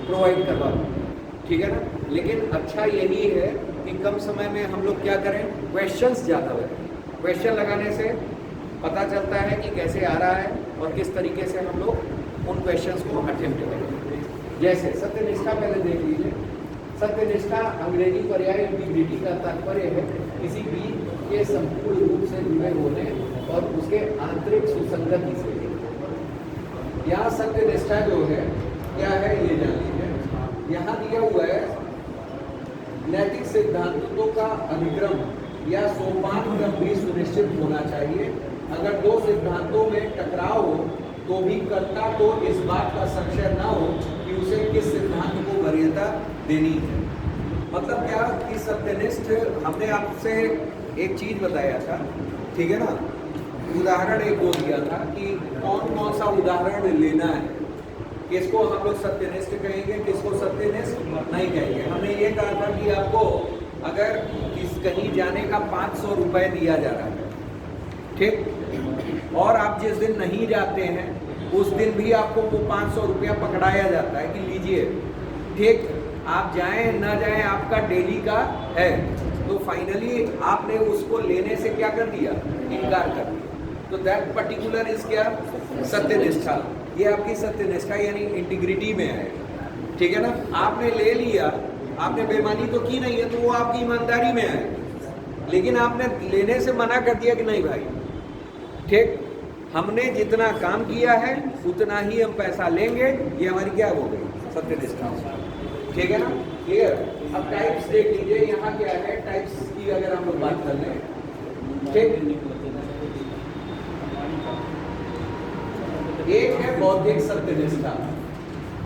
प्रोवाइड करवा दूँगा, ठीक है ना। लेकिन अच्छा यही है कि कम समय में हम लोग क्या करें, क्वेश्चंस ज़्यादा लगाएं। क्वेश्चन लगाने से पता चलता है कि कैसे आ रहा है और किस तरीके से हम लोग उन क्वेश्चंस को अटेम्प्ट करें। जैसे सत्यनिष्ठा पहले देख लीजिए। सत्यनिष्ठा अंग्रेजी पर्याय इंटीग्रिटी का तात्पर्य है किसी भी के संपूर्ण रूप से जुड़े होने और उसके आंतरिक सुसंगति से। यहाँ सत्यनिष्ठा जो है क्या है ये जान लीजिए। यहाँ दिया हुआ है नैतिक सिद्धांतों का अधिक्रम या सोपान क्रम भी सुनिश्चित होना चाहिए। अगर दो सिद्धांतों में टकराव हो तो भी कर्ता को इस बात का संशय न हो कि उसे किस सिद्धांत को वरीयता देनी है। मतलब क्या कि सत्यनिष्ठ, हमने आपसे एक चीज बताया था, ठीक है ना, उदाहरण एक दो दिया था कि कौन कौन सा उदाहरण लेना है, किसको हम लोग सत्यनिष्ठ कहेंगे, किसको सत्यनिष्ठ नहीं कहेंगे। हमने ये कहा था कि आपको अगर कहीं जाने का 500 रुपये दिया जा रहा है, ठीक, और आप जिस दिन नहीं जाते हैं उस दिन भी आपको वो 500 रुपया पकड़ाया जाता है कि लीजिए, ठीक, आप जाएं ना जाएं आपका डेली का है, तो फाइनली आपने उसको लेने से क्या कर दिया, इनकार कर दिया। तो दैट पर्टिकुलर इज क्या, सत्यनिष्ठा। ये आपकी सत्यनिष्ठा यानी इंटीग्रिटी में है, ठीक है ना। आपने ले लिया, आपने बेईमानी तो की नहीं है, तो वो आपकी ईमानदारी में है, लेकिन आपने लेने से मना कर दिया कि नहीं भाई, ठीक, हमने जितना काम किया है उतना ही हम पैसा लेंगे, ये हमारी क्या हो गई, सत्यनिष्ठा, ठीक है ना, क्लियर। अब टाइप्स देख लीजिए, यहाँ क्या है, टाइप्स की अगर हम लोग बात कर लें, ठीक, एक है बौद्धिक सत्यनिष्ठा,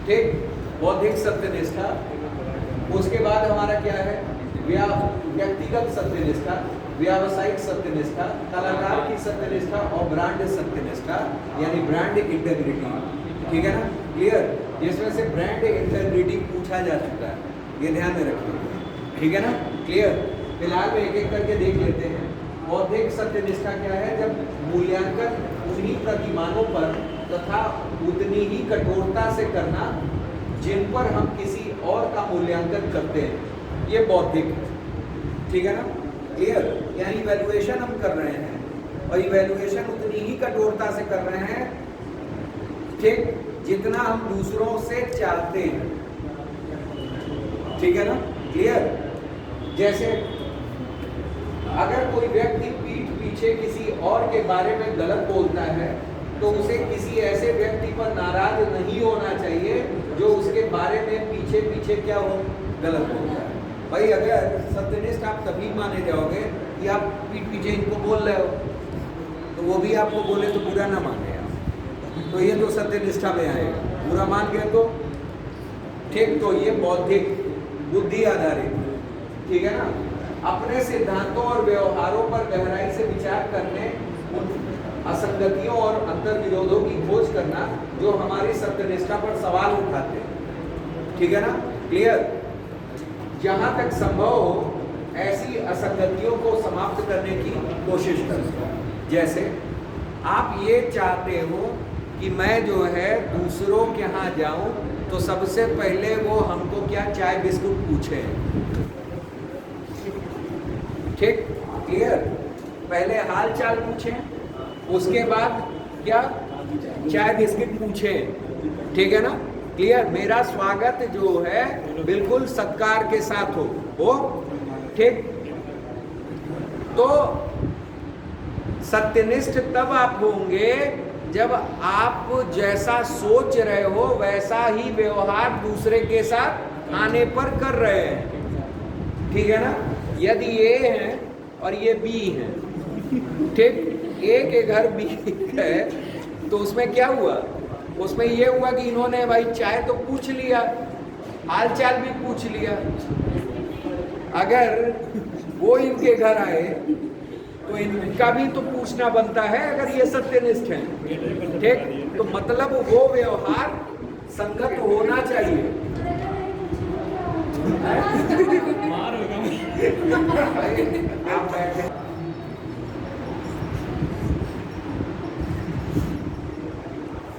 ठीक, बौद्धिक सत्यनिष्ठा। उसके बाद हमारा क्या है, व्यक्तिगत सत्यनिष्ठा, व्यावसायिक सत्यनिष्ठा, कलाकार की सत्यनिष्ठा और ब्रांड सत्यनिष्ठा यानी ब्रांड इंटेग्रिटी, ठीक है ना, क्लियर। जिसमें से ब्रांड इंटेग्रिटी पूछा जा चुका है, ये ध्यान में रखिए, ठीक है ना, क्लियर। फिलहाल में एक एक करके देख लेते हैं। बौद्धिक सत्यनिष्ठा क्या है, जब मूल्यांकन उन्हीं प्रतिमानों पर तथा उतनी ही कठोरता से करना जिन पर हम किसी और का मूल्यांकन करते हैं, ये बौद्धिक है, ठीक है ना, क्लियर। यानी इवैल्यूएशन हम कर रहे हैं और इवैल्यूएशन उतनी ही कठोरता से कर रहे हैं, ठीक, जितना हम दूसरों से चाहते हैं। ठीक है ना, क्लियर? जैसे अगर कोई व्यक्ति पीठ पीछे किसी और के बारे में गलत बोलता है तो उसे किसी ऐसे व्यक्ति पर नाराज नहीं होना चाहिए जो उसके बारे में पीछे पीछे क्या हो, गलत बोलता है। भाई अगर सत्यनिष्ठ आप तभी माने जाओगे कि आप पीठ पीछे इनको बोल रहे हो, तो वो भी आपको बोले तो बुरा ना माने आप, तो ये तो सत्यनिष्ठा में आएगा। बुरा मान गए तो ठीक, तो ये बौद्धिक बुद्धि आधारित, ठीक है ना। अपने सिद्धांतों और व्यवहारों पर गहराई से विचार करने, उन असंगतियों और अंतर विरोधों की खोज करना जो हमारी सत्यनिष्ठा पर सवाल उठाते हैं। ठीक है ना, क्लियर? जहां तक संभव हो ऐसी असंगतियों को समाप्त करने की कोशिश करें। जैसे आप ये चाहते हो कि मैं जो है दूसरों के यहाँ जाऊं तो सबसे पहले वो हमको क्या चाय बिस्कुट पूछे, ठीक, क्लियर? पहले हाल चाल पूछे, उसके बाद क्या चाय बिस्किट पूछे, ठीक है ना, क्लियर? मेरा स्वागत जो है बिल्कुल सत्कार के साथ हो, ठीक। तो सत्यनिष्ठ तब आप होंगे जब आप जैसा सोच रहे हो वैसा ही व्यवहार दूसरे के साथ आने पर कर रहे हैं। ठीक है ना? यदि ए है और ये बी है, ठीक, ए के घर बी है, तो उसमें क्या हुआ? उसमें ये हुआ कि इन्होंने भाई चाय तो पूछ लिया, हाल चाल भी पूछ लिया। अगर वो इनके घर आए तो इनका भी तो पूछना बनता है, अगर ये सत्यनिष्ठ हैं, ठीक। तो मतलब वो व्यवहार संगत होना चाहिए। आप बैठे,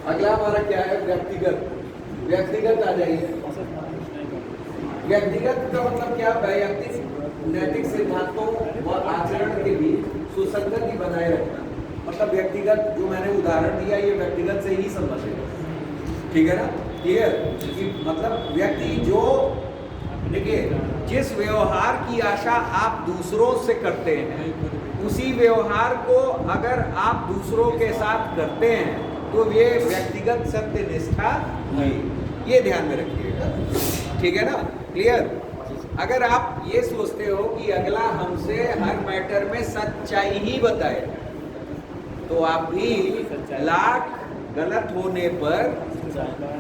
अगला हमारा क्या है? व्यक्तिगत। व्यक्तिगत आ जाइए। व्यक्तिगत का मतलब क्या? वैयक्तिक नैतिक सिद्धांतों व आचरण के बीच सुसंगति बनाए रखना। मतलब व्यक्तिगत, जो मैंने उदाहरण दिया, ये व्यक्तिगत से ही संबंधित है। ठीक है ना, क्लियर? कि मतलब व्यक्ति जो, देखिए, जिस व्यवहार की आशा आप दूसरों से करते हैं उसी व्यवहार को अगर आप दूसरों के साथ करते हैं तो ये व्यक्तिगत सत्यनिष्ठा हुई। ये ध्यान में रखिएगा, ठीक है ना, क्लियर? अगर आप ये सोचते हो कि अगला हमसे हर मैटर में सच्चाई ही बताए तो आप भी लाख गलत होने पर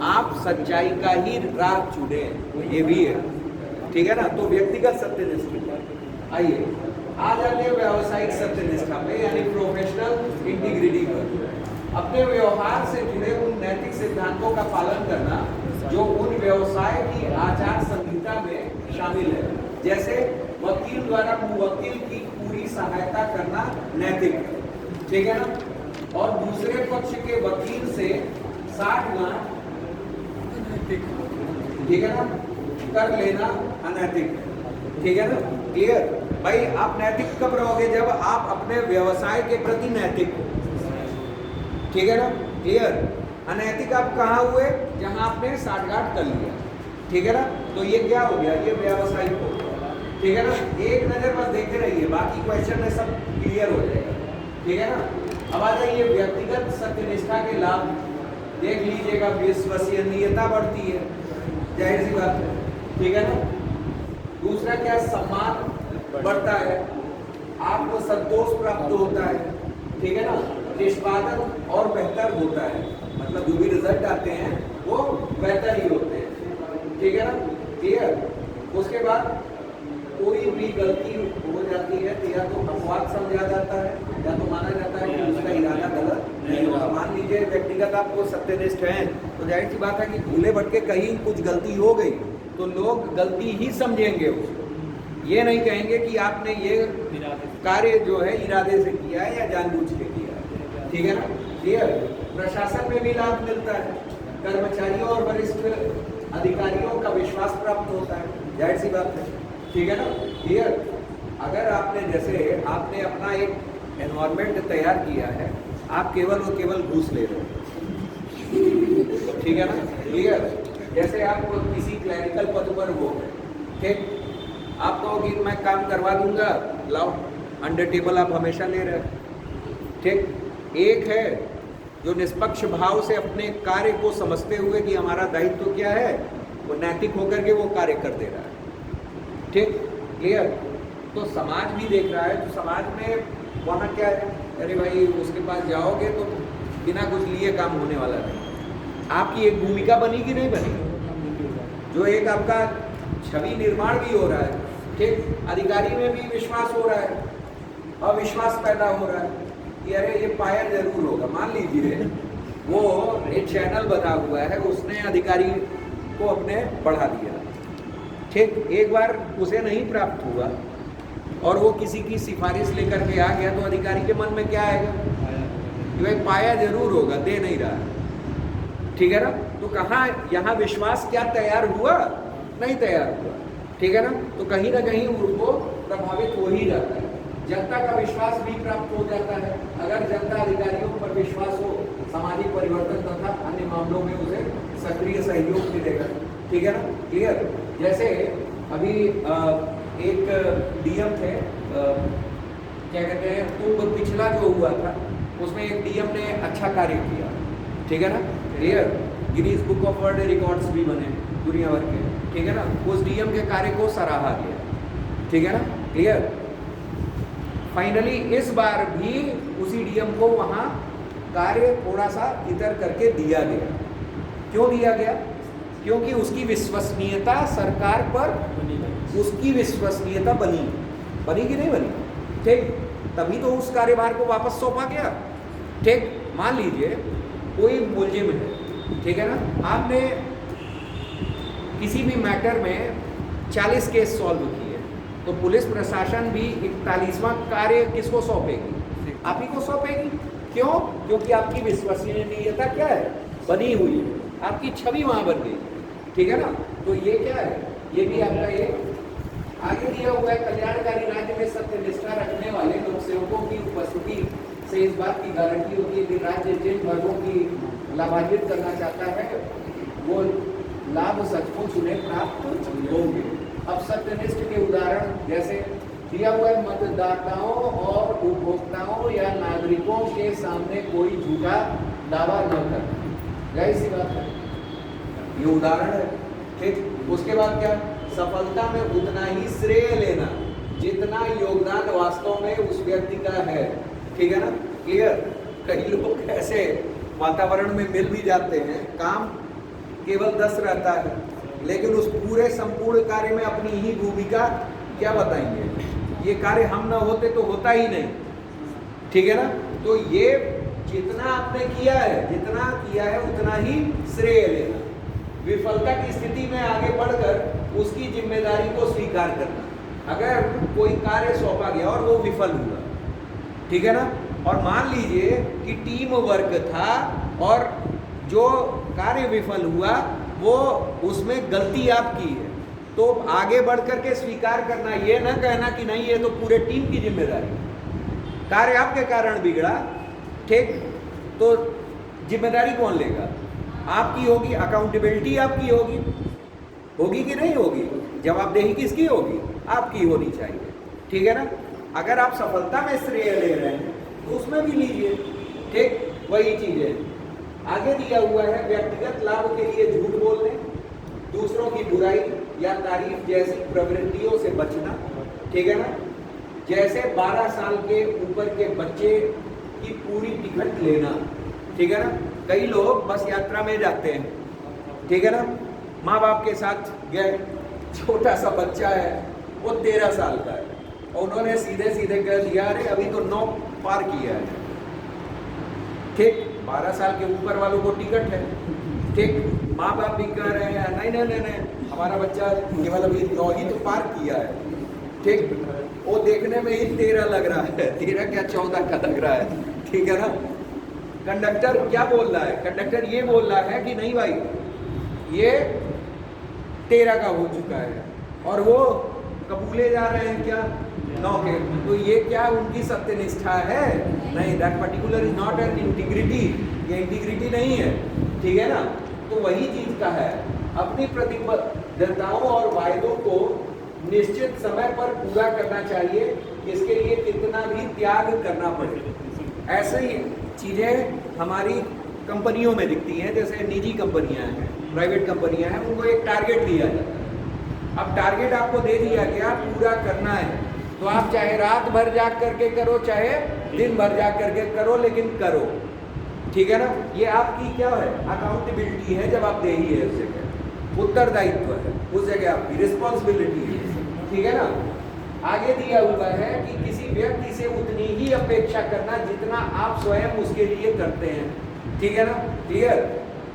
आप सच्चाई का ही राह चुने, ये भी है। ठीक है ना? तो व्यक्तिगत सत्यनिष्ठा। आइए आ जाते हैं व्यावसायिक सत्यनिष्ठा पे, यानी प्रोफेशनल इंटीग्रिटी पर। अपने व्यवहार से जुड़े उन नैतिक सिद्धांतों का पालन करना जो उन व्यवसाय की आचार संहिता में शामिल है। जैसे वकील द्वारा मुवक्किल की पूरी सहायता करना नैतिक है, ठीक है ना, और दूसरे पक्ष के वकील से 60 गुना, ठीक है ना, कर लेना अनैतिक है। ठीक है ना, क्लियर? भाई आप नैतिक कब रहोगे? जब आप अपने व्यवसाय के प्रति नैतिक हो। ठीक है ना, क्लियर? अनैतिक आप कहाँ हुए? जहां आपने साठगांठ कर लिया। ठीक है ना, तो ये क्या हो गया? ये व्यावसायिक हो गया। ठीक है ना, एक नजर बस देखे रहिए, बाकी क्वेश्चन में सब क्लियर हो जाएगा। ठीक है ना? अब आ जाइए व्यक्तिगत सत्यनिष्ठा के लाभ। देख लीजिएगा, विश्वसनीयता बढ़ती है, जाहिर सी बात है। ठीक है ना? दूसरा क्या? सम्मान बढ़ता है, आपको संतोष प्राप्त होता है। ठीक है ना? निष्पादन और बेहतर होता है, मतलब जो भी रिजल्ट आते हैं वो बेहतर ही होते हैं। ठीक है ना, क्लियर? उसके बाद कोई भी गलती हो जाती है तो या तो अपवाद समझा जाता है या तो माना जाता है कि उसका इरादा गलत नहीं होगा। मान लीजिए व्यक्तिगत आपको सत्यनिष्ठ हैं तो जाहिर सी बात है कि भूले भटके कहीं कुछ गलती हो गई तो लोग गलती ही समझेंगे उसको, ये नहीं कहेंगे कि आपने ये कार्य जो है इरादे से किया है या जानबूझ के किया है। ठीक है ना, क्लियर? प्रशासन में भी लाभ मिलता है, कर्मचारियों और वरिष्ठ अधिकारियों का विश्वास प्राप्त होता है, जाहिर सी बात है। ठीक है ना, क्लियर? अगर आपने जैसे आपने अपना एक एनवायरनमेंट तैयार किया है, आप केवल और केवल घूस ले रहे हो ठीक है ना, क्लियर। जैसे आप किसी क्लरिकल पद पर हो, ठीक, आप कहो कि मैं काम करवा दूंगा, लाओ, अंडर टेबल आप हमेशा ले रहे हैं, ठीक। एक है जो निष्पक्ष भाव से अपने कार्य को समझते हुए कि हमारा दायित्व क्या है, वो नैतिक होकर के वो कार्य कर दे रहा है, ठीक, क्लियर। तो समाज भी देख रहा है, तो समाज में वहाँ क्या है, अरे भाई उसके पास जाओगे तो बिना कुछ लिए काम होने वाला नहीं। आपकी एक भूमिका बनी कि नहीं बनी, जो एक आपका छवि निर्माण भी हो रहा है, ठीक। अधिकारी में भी विश्वास हो रहा है, अविश्वास पैदा हो रहा है कि अरे ये पाया जरूर होगा। मान लीजिए वो एक चैनल बना हुआ है, उसने अधिकारी को अपने बढ़ा दिया, ठीक, एक बार उसे नहीं प्राप्त हुआ और वो किसी की सिफारिश लेकर के आ गया, तो अधिकारी के मन में क्या आएगा कि भाई पाया जरूर होगा, दे नहीं रहा, ठीक है ना। तो कहाँ यहाँ विश्वास क्या तैयार हुआ, नहीं तैयार हुआ, ठीक है ना। तो कहीं ना कहीं उनको प्रभावित हो ही जाता है, जनता का विश्वास भी प्राप्त हो जाता है। अगर जनता अधिकारियों पर विश्वास हो, सामाजिक परिवर्तन तथा अन्य मामलों में उसे सक्रिय सहयोग मिलेगा, ठीक है ना, क्लियर। जैसे अभी एक डीएम थे, क्या कहते हैं, कुंभ पिछला जो हुआ था उसमें एक डीएम ने अच्छा कार्य किया, ठीक है ना, clear. Guinness book of world records भी बने दुनिया भर के, ठीक है ना। उस डीएम के कार्य को सराहा गया, ठीक है ना, क्लियर। फाइनली इस बार भी उसी डीएम को वहाँ कार्य थोड़ा सा इतर करके दिया गया। क्यों दिया गया? क्योंकि उसकी विश्वसनीयता सरकार पर, उसकी विश्वसनीयता बनी कि नहीं बनी, ठीक। तभी तो उस कार्यभार को वापस सौंपा गया, ठीक। मान लीजिए कोई मुलजिम है, ठीक है ना, आपने किसी भी मैटर में 40 केस सॉल्व किए, तो पुलिस प्रशासन भी 41वां कार्य किसको सौंपेगी? आप ही को सौंपेगी। क्यों? क्योंकि आपकी विश्वसनीयता क्या है, बनी हुई है, आपकी छवि वहां बन गई, ठीक है ना। तो ये क्या है, ये भी आपका ये आगे दिया हुआ है, कल्याणकारी राज्य में सत्यनिष्ठा रखने वाले लोक सेवकों की उपस्थिति से इस बात की गारंटी होती है कि राज्य जिन वर्गों की लाभान्वित करना चाहता है वो लाभ सचमुच उन्हें प्राप्त होंगे। अब सत्यनिष्ठ के उदाहरण जैसे दिया हुआ है, मतदाताओं और उपभोक्ताओं या नागरिकों के सामने कोई झूठा दावा न करना, जाहिर सी बात है, ये उदाहरण है, ठीक। उसके बाद क्या, सफलता में उतना ही श्रेय लेना जितना योगदान वास्तव में उस व्यक्ति का है, ठीक है ना, क्लियर। कई लोग ऐसे वातावरण में मिल भी जाते हैं, काम केवल 10 रहता है, लेकिन उस पूरे संपूर्ण कार्य में अपनी ही भूमिका क्या बताएंगे, ये कार्य हम ना होते तो होता ही नहीं, ठीक है ना। तो ये जितना आपने किया है, जितना किया है उतना ही श्रेय लेना, विफलता की स्थिति में आगे बढ़कर उसकी जिम्मेदारी को स्वीकार करना। अगर कोई कार्य सौंपा गया और वो विफल हुआ, ठीक है ना, और मान लीजिए कि टीम वर्क था और जो कार्य विफल हुआ वो उसमें गलती आपकी है, तो आगे बढ़ करके स्वीकार करना, ये ना कहना कि नहीं ये तो पूरे टीम की जिम्मेदारी है, कार्य आपके कारण बिगड़ा, ठीक। तो जिम्मेदारी कौन लेगा? आपकी होगी, अकाउंटेबिलिटी आपकी होगी कि नहीं होगी? जवाबदेही किसकी होगी? आपकी होनी चाहिए, ठीक है ना। अगर आप सफलता में श्रेय ले रहे हैं तो उसमें भी लीजिए, ठीक, वही चीज है। आगे दिया हुआ है, व्यक्तिगत लाभ के लिए झूठ बोलने, दूसरों की बुराई या तारीफ जैसी प्रवृत्तियों से बचना, ठीक है ना। जैसे 12 साल के ऊपर के बच्चे की पूरी टिकट लेना, ठीक है ना। कई लोग बस यात्रा में जाते हैं, ठीक है ना, माँ बाप के साथ गए, छोटा सा बच्चा है, वो 13 साल का है, और उन्होंने सीधे सीधे कह दिया अरे अभी तो 9 पार किया है, ठीक। 12 साल के ऊपर वालों को टिकट है, ठीक। माँ बाप भी कह रहे हैं नहीं नहीं नहीं नहीं, हमारा बच्चा केवल अभी 9 ही तो पार किया है, ठीक। वो देखने में ही 13 लग रहा है, 13 क्या 14 का लग रहा है, ठीक है ना। कंडक्टर क्या बोल रहा है? कंडक्टर ये बोल रहा है कि नहीं भाई ये 13 का हो चुका है, और वो कबूले जा रहे हैं क्या 9 के। तो ये क्या उनकी सत्यनिष्ठा है? नहीं, that particular is not an integrity, ये इंटीग्रिटी नहीं है, ठीक है ना। तो वही चीज का है, अपनी प्रतिबद्धताओं और वायदों को निश्चित समय पर पूरा करना चाहिए, इसके लिए कितना भी त्याग करना पड़े। ऐसे ही चीजें हमारी कंपनियों में दिखती हैं, जैसे निजी कंपनियां हैं, प्राइवेट कंपनियां हैं, उनको एक टारगेट दिया जाता है। अब टारगेट आपको दे दिया गया, पूरा करना है, तो आप चाहे रात भर जाग करके करो, चाहे दिन भर जाग करके करो, लेकिन करो, ठीक है ना। ये आपकी क्या है, अकाउंटेबिलिटी है, जब आप दे ही है उस जगह, उत्तरदायित्व है उस जगह, आपकी रिस्पॉन्सिबिलिटी है, ठीक है ना। आगे दिया हुआ है कि किसी व्यक्ति से उतनी ही अपेक्षा करना जितना आप स्वयं उसके लिए करते हैं, ठीक है ना। क्लियर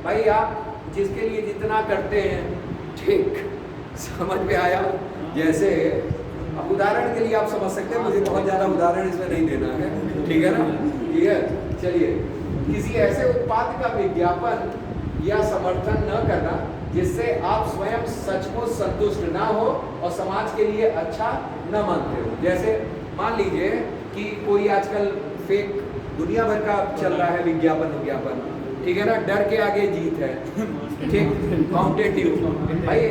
भाई, आप जिसके लिए जितना करते हैं, ठीक, समझ में आया। जैसे अब उदाहरण के लिए आप समझ सकते हैं, मुझे बहुत ज़्यादा उदाहरण इसमें नहीं देना है, ठीक है ना। क्लियर, चलिए, किसी ऐसे उत्पाद का विज्ञापन या समर्थन न करना जिससे आप स्वयं सचमुच संतुष्ट ना हो और समाज के लिए अच्छा न मानते हो। जैसे मान लीजिए कि कोई आजकल फेक दुनिया भर का चल रहा है विज्ञापन, ठीक है ना, डर के आगे जीत है, ठीक, माउंटेन ड्यू, भाई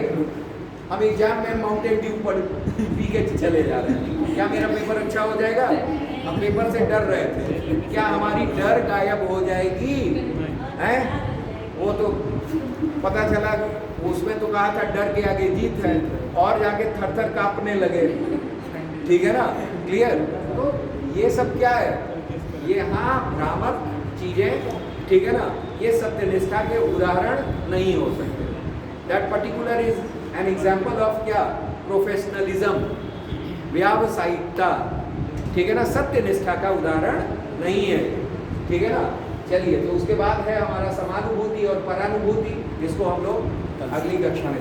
हम एग्जाम में माउंटेन ड्यू पी के चले जा रहे हैं, क्या मेरा पेपर अच्छा हो जाएगा? हम पेपर से डर रहे थे, क्या हमारी डर गायब हो जाएगी? हैं? वो तो पता चला, उसमें तो कहा था डर के आगे जीत है, और जाके थर थर कांपने लगे, ठीक है ना। क्लियर, तो ये सब क्या है, ये हाँ भ्रामक चीजें, ठीक है ना, ये सत्यनिष्ठा के उदाहरण नहीं हो सकते। That particular is an example of क्या, प्रोफेशनलिज्म, व्यावसायिकता, ठीक है ना, सत्यनिष्ठा का उदाहरण नहीं है, ठीक है ना। चलिए, तो उसके बाद है हमारा समानुभूति और परानुभूति, इसको हम लोग अगली कक्षा में